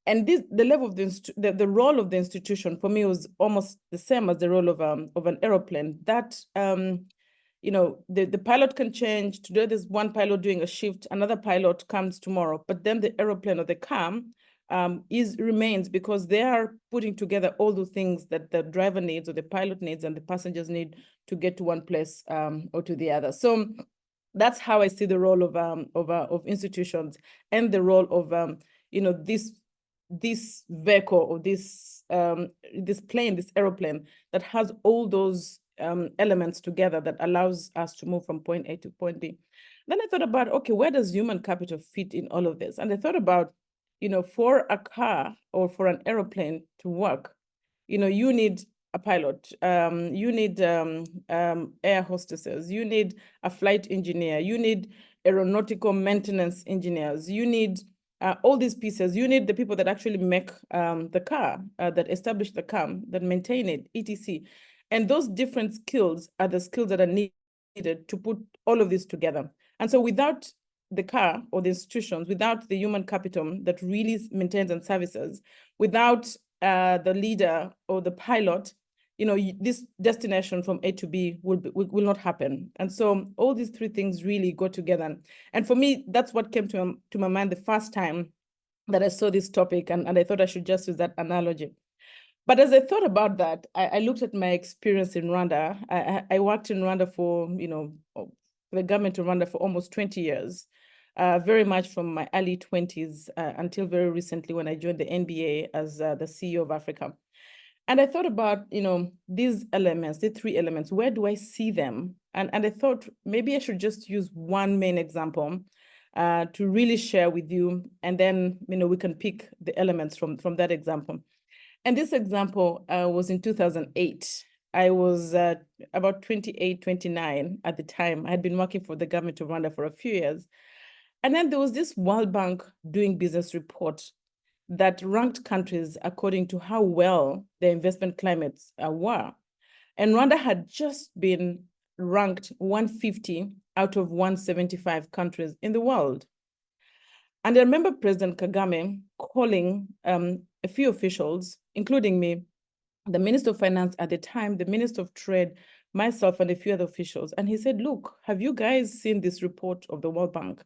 And the level of the role of the institution for me was almost the same as the role of an aeroplane. That the pilot can change. Today there's one pilot doing a shift, another pilot comes tomorrow, but then the aeroplane or the car remains, because they are putting together all the things that the driver needs or the pilot needs and the passengers need to get to one place or to the other. So that's how I see the role of institutions, and the role of this vehicle, or this plane, this aeroplane that has all those elements together that allows us to move from point A to point B. Then I thought about, okay, where does human capital fit in all of this? And I thought about, for a car or for an aeroplane to work, you need a pilot, you need air hostesses, you need a flight engineer, you need aeronautical maintenance engineers, you need all these pieces. You need the people that actually make the car, that establish the car, that maintain it, etc. And those different skills are the skills that are needed to put all of this together. And so without the car or the institutions, without the human capital that really maintains and services, without the leader or the pilot, this destination from A to B will not happen. And so all these three things really go together. And for me, that's what came to my mind the first time that I saw this topic, and I thought I should just use that analogy. But as I thought about that, I looked at my experience in Rwanda. I worked in Rwanda for, the government of Rwanda for almost 20 years, very much from my early 20s until very recently when I joined the NBA as the CEO of Africa. And I thought about, these elements, the three elements, where do I see them? And I thought maybe I should just use one main example to really share with you. And then, we can pick the elements from that example. And this example was in 2008. I was about 28, 29 at the time. I had been working for the government of Rwanda for a few years. And then there was this World Bank doing business report that ranked countries according to how well their investment climates were. And Rwanda had just been ranked 150 out of 175 countries in the world. And I remember President Kagame calling a few officials, including me, the Minister of Finance at the time, the Minister of Trade, myself, and a few other officials. And he said, look, have you guys seen this report of the World Bank?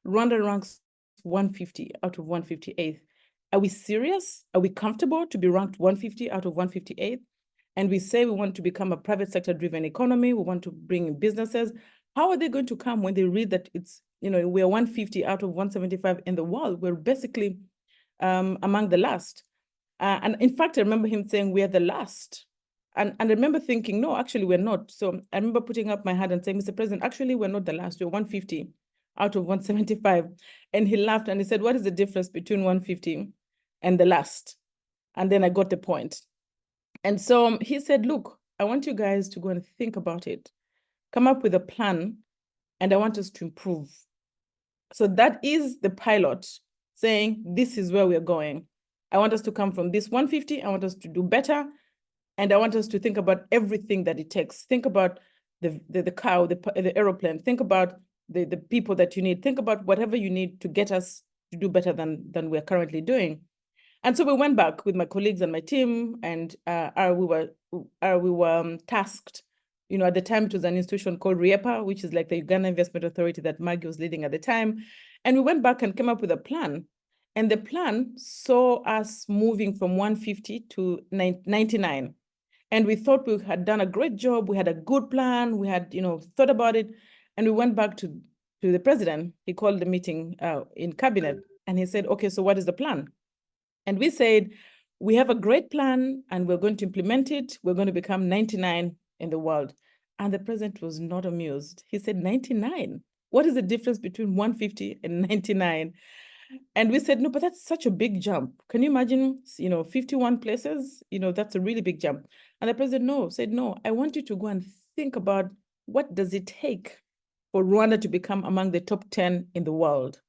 Rwanda ranks 150 out of 158. Are we serious? Are we comfortable to be ranked 150 out of 158? And we say we want to become a private sector driven economy. We want to bring in businesses. How are they going to come when they read that it's, we're 150 out of 175 in the world? We're basically among the last. And in fact, I remember him saying we're the last. And I remember thinking, no, actually we're not. So I remember putting up my hand and saying, Mr. President, actually we're not the last. We're 150 out of 175. And he laughed and he said, what is the difference between 150 and the last? And then I got the point. And so he said, look, I want you guys to go and think about it, come up with a plan, and I want us to improve. So that is the pilot saying, this is where we're going. I want us to come from this 150. I want us to do better. And I want us to think about everything that it takes. Think about the car, the aeroplane. Think about the people that you need. Think about whatever you need to get us to do better than we're currently doing. And so we went back with my colleagues and my team, and we were tasked. At the time, it was an institution called RIEPA, which is like the Uganda Investment Authority that Maggie was leading at the time. And we went back and came up with a plan. And the plan saw us moving from 150 to 99. And we thought we had done a great job. We had a good plan. We had, thought about it. And we went back to the president. He called the meeting in cabinet. And he said, okay, so what is the plan? And we said, we have a great plan and we're going to implement it. We're going to become 99 in the world. And the president was not amused. He said, 99? What is the difference between 150 and 99? And we said, no, but that's such a big jump. Can you imagine, 51 places? That's a really big jump. And the president said, no, I want you to go and think about what does it take for Rwanda to become among the top 10 in the world.